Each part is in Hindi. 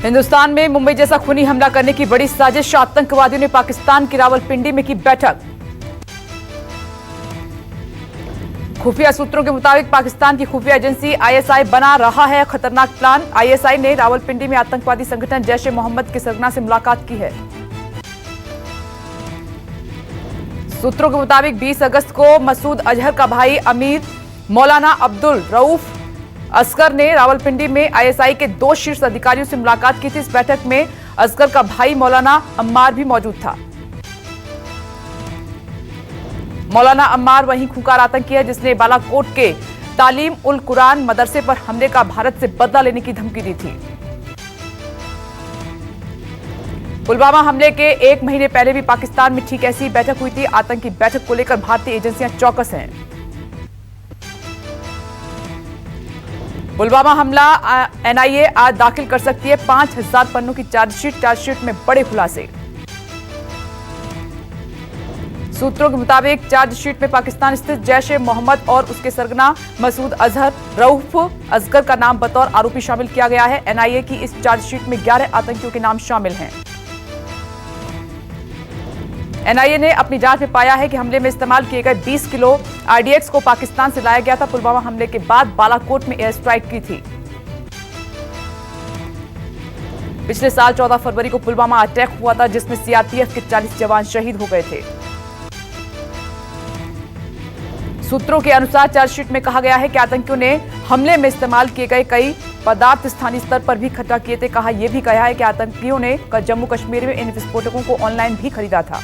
हिंदुस्तान में मुंबई जैसा खूनी हमला करने की बड़ी साजिश, आतंकवादियों ने पाकिस्तान की रावलपिंडी में की बैठक। खुफिया सूत्रों के मुताबिक पाकिस्तान की खुफिया एजेंसी आईएसआई बना रहा है खतरनाक प्लान। आईएसआई ने रावलपिंडी में आतंकवादी संगठन जैश ए मोहम्मद के सरगना से मुलाकात की है। सूत्रों के मुताबिक 20 अगस्त को मसूद अजहर का भाई अमीर मौलाना अब्दुल रऊफ असगर ने रावलपिंडी में आईएसआई के 2 शीर्ष अधिकारियों से मुलाकात की थी। इस बैठक में असगर का भाई मौलाना अम्मार भी मौजूद था। मौलाना अम्मार वही खूंखार आतंकी है जिसने बालाकोट के तालीम उल कुरान मदरसे पर हमले का भारत से बदला लेने की धमकी दी थी। पुलवामा हमले के 1 महीने पहले भी पाकिस्तान में ठीक ऐसी बैठक हुई थी। आतंकी बैठक को लेकर भारतीय एजेंसियां चौकस हैं। पुलवामा हमला एनआईए आज दाखिल कर सकती है 5000 पन्नों की चार्जशीट में बड़े खुलासे। सूत्रों के मुताबिक चार्जशीट में पाकिस्तान स्थित जैश ए मोहम्मद और उसके सरगना मसूद अजहर रऊफ असगर का नाम बतौर आरोपी शामिल किया गया है। एनआईए की इस चार्जशीट में 11 आतंकियों के नाम शामिल हैं। एनआईए ने अपनी जांच में पाया है कि हमले में इस्तेमाल किए गए 20 किलो आरडीएक्स को पाकिस्तान से लाया गया था। पुलवामा हमले के बाद बालाकोट में एयर स्ट्राइक की थी। पिछले साल 14 फरवरी को पुलवामा अटैक हुआ था जिसमें सीआरपीएफ के 40 जवान शहीद हो गए थे। सूत्रों के अनुसार चार्जशीट में कहा गया है कि आतंकियों ने हमले में इस्तेमाल किए गए कई पदार्थ स्थानीय स्तर पर भी खतरा किए थे। कहा यह भी कहा है कि आतंकियों ने जम्मू कश्मीर में इन विस्फोटकों को ऑनलाइन भी खरीदा था।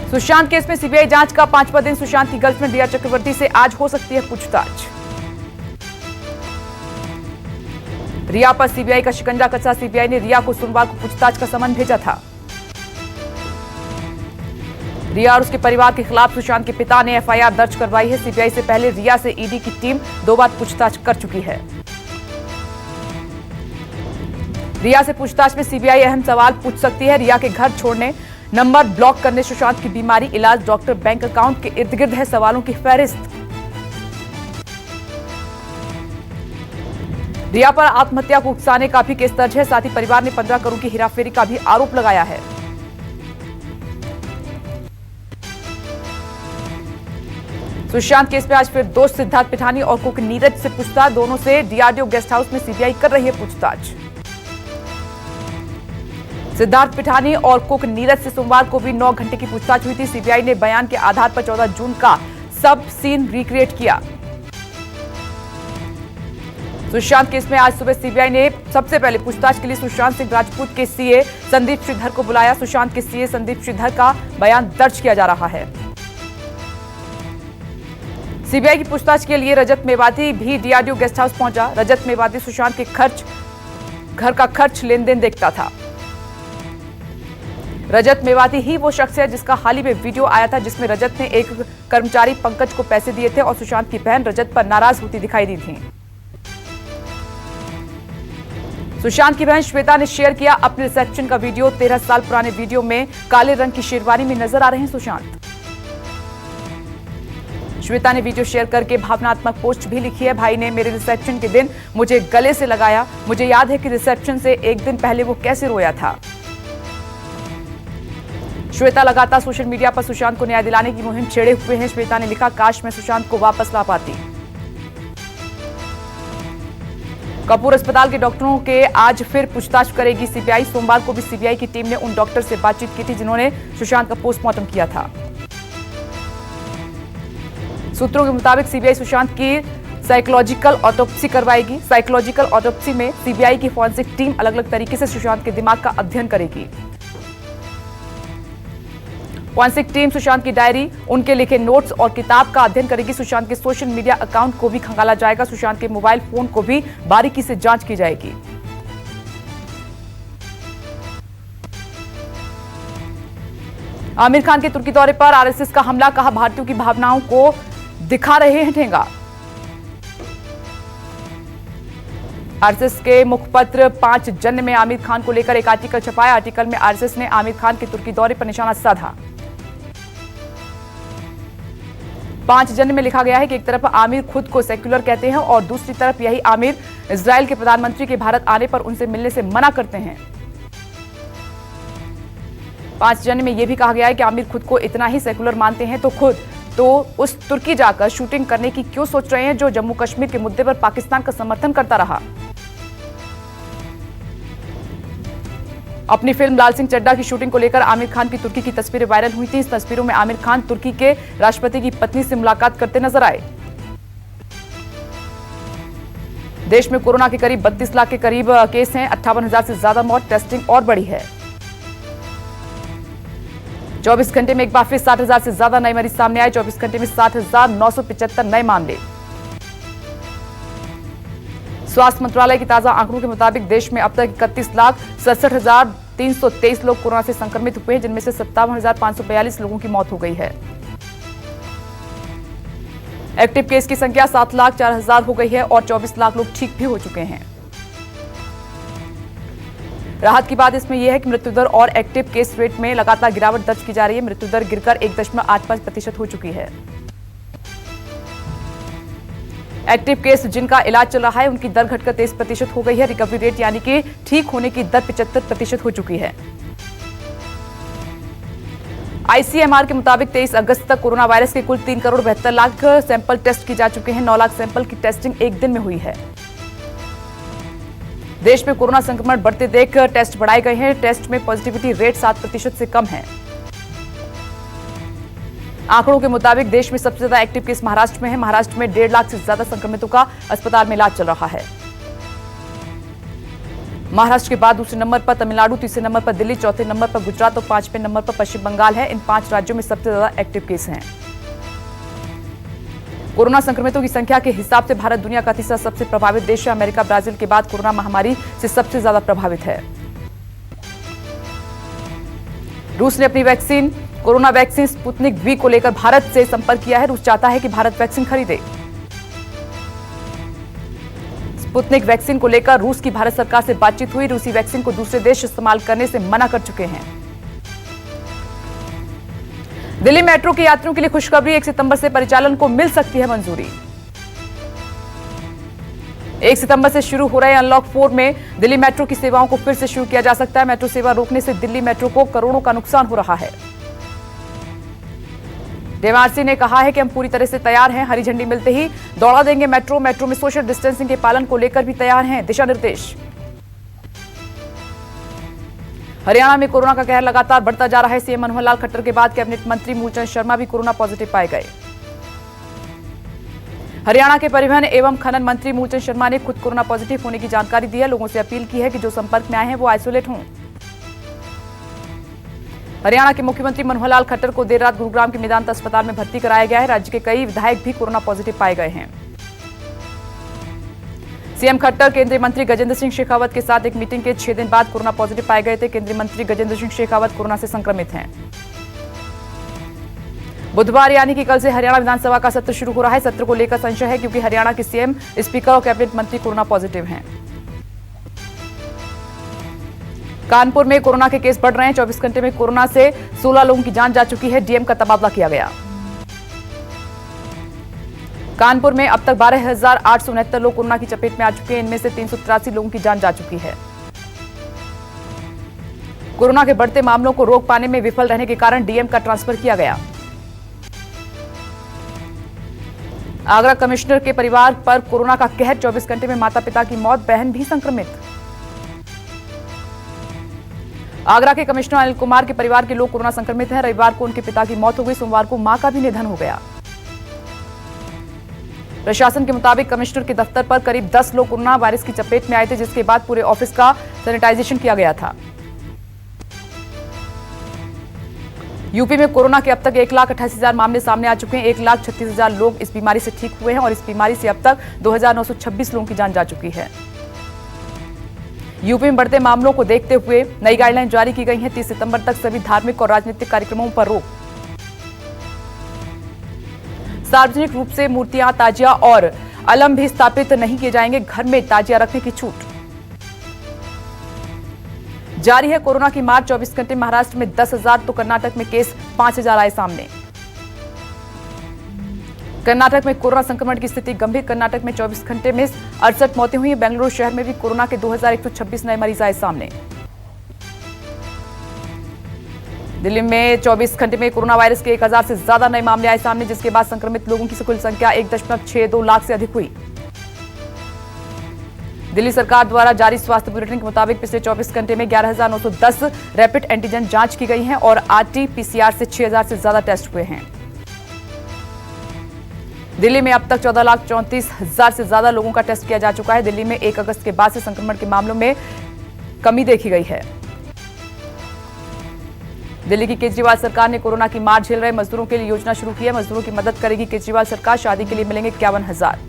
सुशांत केस में सीबीआई जांच का 5वां दिन। सुशांत की गर्लफ्रेंड रिया चक्रवर्ती से आज हो सकती है पूछताछ। रिया पर सीबीआई का शिकंजा कसा। सीबीआई ने रिया को सोमवार को पूछताछ का समन भेजा था। रिया और उसके परिवार के खिलाफ सुशांत के पिता ने एफआईआर दर्ज करवाई है। सीबीआई से पहले रिया से ईडी की टीम 2 बार पूछताछ कर चुकी है। रिया से पूछताछ में सीबीआई अहम सवाल पूछ सकती है। रिया के घर छोड़ने, नंबर ब्लॉक करने, सुशांत की बीमारी, इलाज, डॉक्टर, बैंक अकाउंट के इर्द गिर्द है सवालों की फहरिस्त। रिया पर आत्महत्या को उकसाने का भी केस दर्ज है। साथ ही परिवार ने 15 करोड़ की हेराफेरी का भी आरोप लगाया है। सुशांत केस में आज फिर दोस्त सिद्धार्थ पिठानी और कुक नीरज से पूछताछ। दोनों से डीआरडीओ गेस्ट हाउस में सीबीआई कर रही है पूछताछ। सिद्धार्थ पिठानी और कुक नीरज से सोमवार को भी 9 घंटे की पूछताछ हुई थी। सीबीआई ने बयान के आधार पर 14 जून का सब सीन रिक्रिएट किया। सुशांत केस में आज सुबह सीबीआई ने सबसे पहले पूछताछ के लिए सुशांत सिंह राजपूत के सीए संदीप श्रीधर को बुलाया। सुशांत के सीए संदीप श्रीधर का बयान दर्ज किया जा रहा है। सीबीआई की पूछताछ के लिए रजत मेवाती भी डीआरडीओ गेस्ट हाउस पहुंचा। रजत मेवाती सुशांत के घर का खर्च लेन देन देखता था। रजत मेवाती ही वो शख्स है जिसका हाल ही में वीडियो आया था जिसमें रजत ने एक कर्मचारी पंकज को पैसे दिए थे और सुशांत की बहन रजत पर नाराज होती दिखाई दी थी। सुशांत की बहन श्वेता ने शेयर किया अपने रिसेप्शन का वीडियो। 13 साल पुराने वीडियो में काले रंग की शेरवानी में नजर आ रहे हैं सुशांत। श्वेता ने वीडियो शेयर करके भावनात्मक पोस्ट भी लिखी है। भाई ने मेरे रिसेप्शन के दिन मुझे गले से लगाया। मुझे याद है कि रिसेप्शन से एक दिन पहले वो कैसे रोया था। श्वेता लगातार सोशल मीडिया पर सुशांत को न्याय दिलाने की मुहिम छेड़े हुए हैं। श्वेता ने लिखा, काश मैं सुशांत को वापस ला पाती। कपूर अस्पताल के डॉक्टरों के आज फिर पूछताछ करेगी सीबीआई। सोमवार को भी सीबीआई की टीम ने उन डॉक्टर से बातचीत की थी जिन्होंने सुशांत का पोस्टमार्टम किया था। सूत्रों के मुताबिक सीबीआई सुशांत की साइकोलॉजिकल ऑटोप्सी करवाएगी। साइकोलॉजिकल ऑटोप्सी में सीबीआई की फॉरेंसिक टीम अलग अलग तरीके से सुशांत के दिमाग का अध्ययन करेगी। फॉरेंसिक टीम सुशांत की डायरी, उनके लिखे नोट्स और किताब का अध्ययन करेगी। सुशांत के सोशल मीडिया अकाउंट को भी खंगाला जाएगा। सुशांत के मोबाइल फोन को भी बारीकी से जांच की जाएगी। आमिर खान के तुर्की दौरे पर आरएसएस का हमला, कहा भारतीयों की भावनाओं को दिखा रहे हैं ठेंगा। आरएसएस के मुखपत्र 5 जन में आमिर खान को लेकर एक आर्टिकल छपाया। आर्टिकल में आरएसएस ने आमिर खान के तुर्की दौरे पर निशाना साधा। 5 जन में लिखा गया है कि एक तरफ आमिर खुद को सेक्युलर कहते हैं और दूसरी तरफ यही आमिर इजराइल के प्रधानमंत्री के भारत आने पर उनसे मिलने से मना करते हैं। 5 जन में यह भी कहा गया है कि आमिर खुद को इतना ही सेक्युलर मानते हैं तो उस तुर्की जाकर शूटिंग करने की क्यों सोच रहे हैं जो जम्मू कश्मीर के मुद्दे पर पाकिस्तान का समर्थन करता रहा। अपनी फिल्म लाल सिंह चड्ढा की शूटिंग को लेकर आमिर खान की तुर्की की तस्वीरें वायरल हुई थी। इस तस्वीरों में आमिर खान तुर्की के राष्ट्रपति की पत्नी से मुलाकात करते नजर आए। देश में कोरोना के करीब 32 लाख के करीब केस हैं। 58,000 से ज्यादा मौत। टेस्टिंग और बढ़ी है। 24 घंटे में एक बार फिर 60,000 से ज्यादा नए मरीज सामने आए। 24 घंटे में 60,975 नए मामले। स्वास्थ्य मंत्रालय के ताजा आंकड़ों के मुताबिक देश में अब तक 31,67,323 लोग कोरोना से संक्रमित हुए हैं, जिनमें से 57,542 लोगों की मौत हो गई है। एक्टिव केस की संख्या 7,04,000 हो गई है और 24 लाख लोग ठीक भी हो चुके हैं। राहत की बात इसमें यह है कि मृत्यु दर और एक्टिव केस रेट में लगातार गिरावट दर्ज की जा रही है। मृत्यु दर गिरकर 1.85% हो चुकी है। एक्टिव केस जिनका इलाज चल रहा है उनकी दर घटकर 23% हो गई है। रिकवरी रेट यानी कि ठीक होने की दर 75% हो चुकी है। आईसीएमआर के मुताबिक 23 अगस्त तक कोरोना वायरस के कुल 3,72,00,000 सैंपल टेस्ट की जा चुके हैं। 9 लाख सैंपल की टेस्टिंग एक दिन में हुई है। देश में कोरोना संक्रमण बढ़ते देख टेस्ट बढ़ाए गए हैं। टेस्ट में पॉजिटिविटी रेट 7% से कम है। आंकड़ों के मुताबिक देश में सबसे ज्यादा एक्टिव केस महाराष्ट्र में है। महाराष्ट्र में 1.5 लाख से ज्यादा संक्रमितों का अस्पताल में इलाज चल रहा है। महाराष्ट्र के बाद दूसरे नंबर पर तमिलनाडु, तीसरे नंबर पर दिल्ली, चौथे नंबर पर गुजरात और 5वें नंबर पर पश्चिम बंगाल है। इन 5 राज्यों में सबसे ज्यादा एक्टिव केस हैं। कोरोना संक्रमितों की संख्या के हिसाब से भारत दुनिया का तीसरा सबसे प्रभावित देश है। अमेरिका, ब्राजील के बाद कोरोना महामारी से सबसे ज्यादा प्रभावित है। रूस ने अपनी vaccine corona vaccine Sputnik V को लेकर भारत से संपर्क किया है। रूस चाहता है कि भारत वैक्सीन खरीदे। स्पुतनिक वैक्सीन को लेकर रूस की भारत सरकार से बातचीत हुई। रूसी वैक्सीन को दूसरे देश इस्तेमाल करने से मना कर चुके हैं। दिल्ली मेट्रो के यात्रियों के लिए खुशखबरी, 1 सितंबर से परिचालन को मिल सकती है मंजूरी। 1 सितंबर से शुरू हो रहे अनलॉक 4 में दिल्ली मेट्रो की सेवाओं को फिर से शुरू किया जा सकता है। मेट्रो सेवा रोकने से दिल्ली मेट्रो को करोड़ों का नुकसान हो रहा है। डीएमआरसी ने कहा है कि हम पूरी तरह से तैयार हैं। हरी झंडी मिलते ही दौड़ा देंगे मेट्रो। मेट्रो में सोशल डिस्टेंसिंग के पालन को लेकर भी तैयार हैं। दिशा निर्देश। हरियाणा में कोरोना का कहर लगातार बढ़ता जा रहा है। सीएम मनोहर लाल खट्टर के बाद कैबिनेट मंत्री मूलचंद शर्मा भी कोरोना पॉजिटिव पाए गए। हरियाणा के परिवहन एवं खनन मंत्री मूलचंद शर्मा ने खुद कोरोना पॉजिटिव होने की जानकारी दी है। लोगों से अपील की है कि जो संपर्क में आए हैं वो आइसोलेट हों। हरियाणा के मुख्यमंत्री मनोहर लाल खट्टर को देर रात गुरुग्राम के मेदांता अस्पताल में भर्ती कराया गया है। राज्य के कई विधायक भी कोरोना पॉजिटिव पाए गए हैं। सीएम खट्टर केंद्रीय मंत्री गजेंद्र सिंह शेखावत के साथ एक मीटिंग के 6 दिन बाद कोरोना पॉजिटिव पाए गए थे। केंद्रीय मंत्री गजेंद्र सिंह शेखावत कोरोना से संक्रमित हैं। बुधवार यानी कि कल से हरियाणा विधानसभा का सत्र शुरू हो रहा है। सत्र को लेकर संशय है क्योंकि हरियाणा के सीएम, स्पीकर और कैबिनेट मंत्री कोरोना पॉजिटिव हैं। कानपुर में कोरोना के केस बढ़ रहे हैं। 24 घंटे में कोरोना से 16 लोगों की जान जा चुकी है। डीएम का तबादला किया गया। कानपुर में अब तक 12,869 लोग कोरोना की चपेट में आ चुके हैं। इनमें से 383 लोगों की जान जा चुकी है। कोरोना के बढ़ते मामलों को रोक पाने में विफल रहने के कारण डीएम का ट्रांसफर किया गया। आगरा कमिश्नर के परिवार पर कोरोना का कहर। 24 घंटे में माता पिता की मौत, बहन भी संक्रमित। आगरा के कमिश्नर अनिल कुमार के परिवार के लोग कोरोना संक्रमित हैं। रविवार को उनके पिता की मौत हो गई। सोमवार को मां का भी निधन हो गया। प्रशासन के मुताबिक कमिश्नर के दफ्तर पर करीब 10 लोग कोरोना वायरस की चपेट में आए थे, जिसके बाद पूरे ऑफिस का सैनिटाइजेशन किया गया था। यूपी में कोरोना के अब तक 1,88,000 मामले सामने आ चुके हैं। 1,36,000 लोग इस बीमारी से ठीक हुए हैं और इस बीमारी से अब तक 2,926 लोगों की जान जा चुकी है। यूपी में बढ़ते मामलों को देखते हुए नई गाइडलाइन जारी की गई है। 30 सितंबर तक सभी धार्मिक और राजनीतिक कार्यक्रमों पर रोक। सार्वजनिक रूप से मूर्तियां, ताजिया और अलम भी स्थापित नहीं किए जाएंगे। घर में ताजिया रखने की छूट। जारी है कोरोना की मार। 24 घंटे महाराष्ट्र में 10,000 तो कर्नाटक में केस 5,000 आए सामने। कर्नाटक में कोरोना संक्रमण की स्थिति गंभीर। कर्नाटक में 24 घंटे में 68 मौतें हुई। बेंगलुरु शहर में भी कोरोना के 2126 नए मरीज आए सामने। दिल्ली में 24 घंटे में कोरोना वायरस के 1000 से ज्यादा नए मामले आए सामने, जिसके बाद संक्रमित लोगों की कुल संख्या 1.62 लाख से अधिक हुई। दिल्ली सरकार द्वारा जारी स्वास्थ्य बुलेटिन के मुताबिक पिछले 24 घंटे में 11,910 रैपिड एंटीजन जांच की गई है और आरटी-पीसीआर से 6,000 से ज्यादा टेस्ट हुए हैं। दिल्ली में अब तक 14,34,000 से ज्यादा लोगों का टेस्ट किया जा चुका है। दिल्ली में 1 अगस्त के बाद से संक्रमण के मामलों में कमी देखी गई है। दिल्ली की केजरीवाल सरकार ने कोरोना की मार झेल रहे मजदूरों के लिए योजना शुरू की है। मजदूरों की मदद करेगी केजरीवाल सरकार। शादी के लिए मिलेंगे 51,000।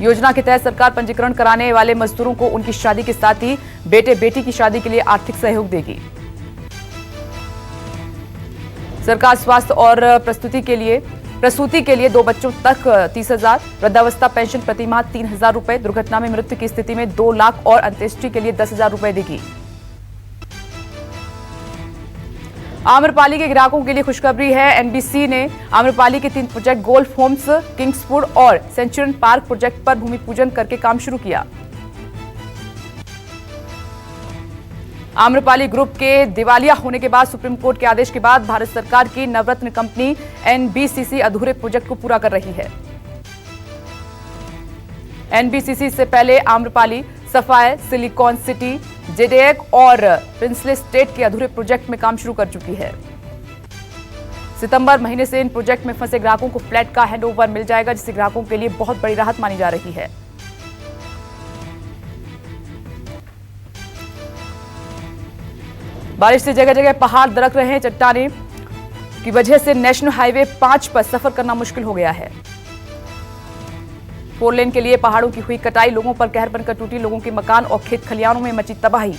योजना के तहत सरकार पंजीकरण कराने वाले मजदूरों को उनकी शादी के साथ ही बेटे बेटी की शादी के लिए आर्थिक सहयोग देगी। सरकार स्वास्थ्य और प्रसूति के लिए 2 बच्चों तक 30,000, वृद्धावस्था पेंशन प्रतिमाह 3,000 रुपए, दुर्घटना में मृत्यु की स्थिति में 2 लाख और अंत्येष्टि के लिए 10,000 रुपए देगी। आम्रपाली के ग्राहकों के लिए खुशखबरी है। एनबीसी ने आम्रपाली के 3 प्रोजेक्ट गोल्फ होम्स, किंग्सवुड और सेंचुरियन पार्क प्रोजेक्ट पर भूमि पूजन करके काम शुरू किया। आम्रपाली ग्रुप के दिवालिया होने के बाद सुप्रीम कोर्ट के आदेश के बाद भारत सरकार की नवरत्न कंपनी एनबीसीसी अधूरे प्रोजेक्ट को पूरा कर रही है। एनबीसीसी से पहले आम्रपाली, सफायर, सिलिकॉन सिटी, जेडेक और प्रिंसले स्टेट के अधूरे प्रोजेक्ट में काम शुरू कर चुकी है। सितंबर महीने से इन प्रोजेक्ट में फंसे ग्राहकों को फ्लैट का हैंडओवर मिल जाएगा, जिससे ग्राहकों के लिए बहुत बड़ी राहत मानी जा रही है। बारिश से जगह जगह पहाड़ दरक रहे हैं। चट्टाने की वजह से नेशनल हाईवे 5 पर सफर करना मुश्किल हो गया है। 4 लेन के लिए पहाड़ों की हुई कटाई लोगों पर कहर बनकर टूटी। लोगों के मकान और खेत खलिहानों में मची तबाही।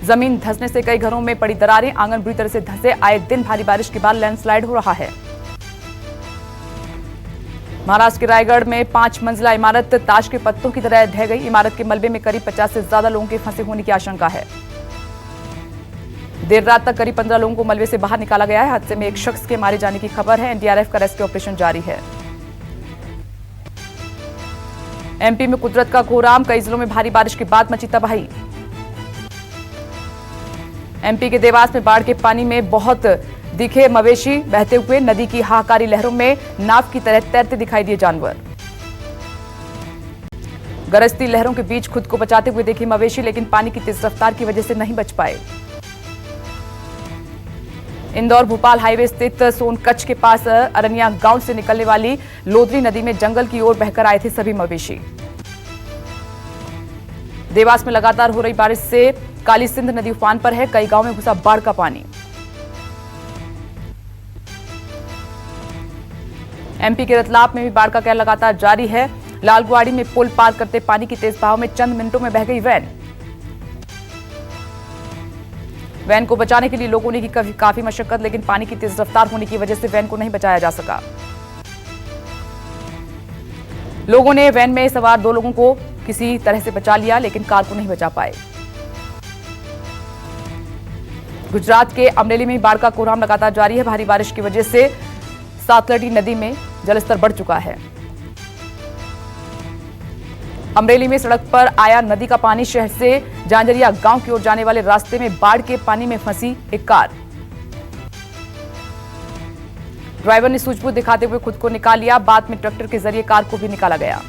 जमीन धंसने से कई घरों में पड़ी दरारें, आंगन बुरी तरह से धंसे। आए दिन भारी बारिश के बाद लैंडस्लाइड हो रहा है। महाराष्ट्र के रायगढ़ में 5 मंजिला इमारत ताश के पत्तों की तरह ढह गई। इमारत के मलबे में करीब 50 से ज्यादा लोगों के फंसे होने की आशंका है। देर रात तक करीब 15 लोगों को मलबे से बाहर निकाला गया है। हादसे में एक शख्स के मारे जाने की खबर है। एनडीआरएफ का रेस्क्यू ऑपरेशन जारी है। एमपी में कुदरत का कोहराम, कई जिलों में भारी बारिश के बाद मची तबाही। एमपी के देवास में बाढ़ के पानी में बहुत दिखे मवेशी बहते हुए। नदी की हाहाकारी लहरों में नाव की तरह तैरते दिखाई दिए जानवर। गरजती लहरों के बीच खुद को बचाते हुए देखे मवेशी, लेकिन पानी की तेज रफ्तार की वजह से नहीं बच पाए। इंदौर भोपाल हाईवे स्थित सोनकच्छ के पास अरनिया गांव से निकलने वाली लोधरी नदी में जंगल की ओर बहकर आए थे सभी मवेशी। देवास में लगातार हो रही बारिश से काली सिंध नदी उफान पर है। कई गांव में घुसा बाढ़ का पानी। एमपी के रतलाम में भी बाढ़ का कहर लगातार जारी है। लालगुआड़ी में पुल पार करते पानी की तेज बहाव में चंद मिनटों में बह गई वैन। वैन को बचाने के लिए लोगों ने की काफी मशक्कत, लेकिन पानी की तेज रफ्तार होने की वजह से वैन को नहीं बचाया जा सका। लोगों ने वैन में सवार 2 लोगों को किसी तरह से बचा लिया, लेकिन कार को नहीं बचा पाए। गुजरात के अमरेली में बाढ़ का कोहराम लगातार जारी है। भारी बारिश की वजह से सातलडी नदी में जलस्तर बढ़ चुका है। अमरेली में सड़क पर आया नदी का पानी। शहर से जांजरिया गांव की ओर जाने वाले रास्ते में बाढ़ के पानी में फंसी एक कार। ड्राइवर ने सूझबूझ दिखाते हुए खुद को निकाल लिया। बाद में ट्रैक्टर के जरिए कार को भी निकाला गया।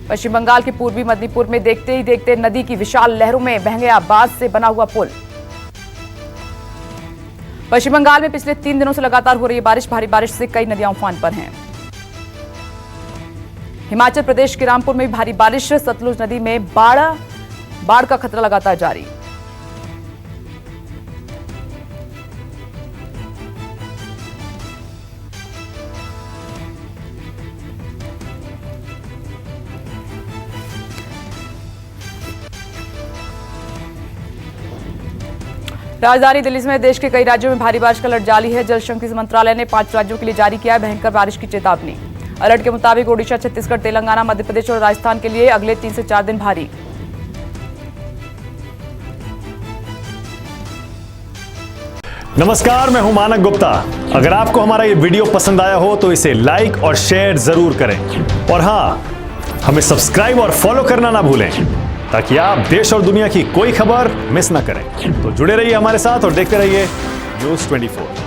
पश्चिम बंगाल के पूर्वी मदिनीपुर में देखते ही देखते नदी की विशाल लहरों में बह गया बांस से बना हुआ पुल। पश्चिम बंगाल में पिछले 3 दिनों से लगातार हो रही बारिश। भारी बारिश से कई नदियां उफान पर हैं। हिमाचल प्रदेश के रामपुर में भी भारी बारिश। सतलुज नदी में बाढ़ का खतरा लगातार जारी। राजधानी दिल्ली समेत देश के कई राज्यों में भारी बारिश का अलर्ट जारी है। जल शक्ति मंत्रालय ने 5 राज्यों के लिए जारी किया है भयंकर बारिश की चेतावनी। अलर्ट के मुताबिक ओडिशा, छत्तीसगढ़, तेलंगाना, मध्य प्रदेश और राजस्थान के लिए अगले 3 से 4 दिन भारी। नमस्कार, मैं हूं मानक गुप्ता। अगर आपको हमारा ये वीडियो पसंद आया हो तो इसे लाइक और शेयर जरूर करें और हां, हमें सब्सक्राइब और फॉलो करना ना भूलें ताकि आप देश और दुनिया की कोई खबर मिस ना करें। तो जुड़े रहिए हमारे साथ और देखते रहिए न्यूज़ 24।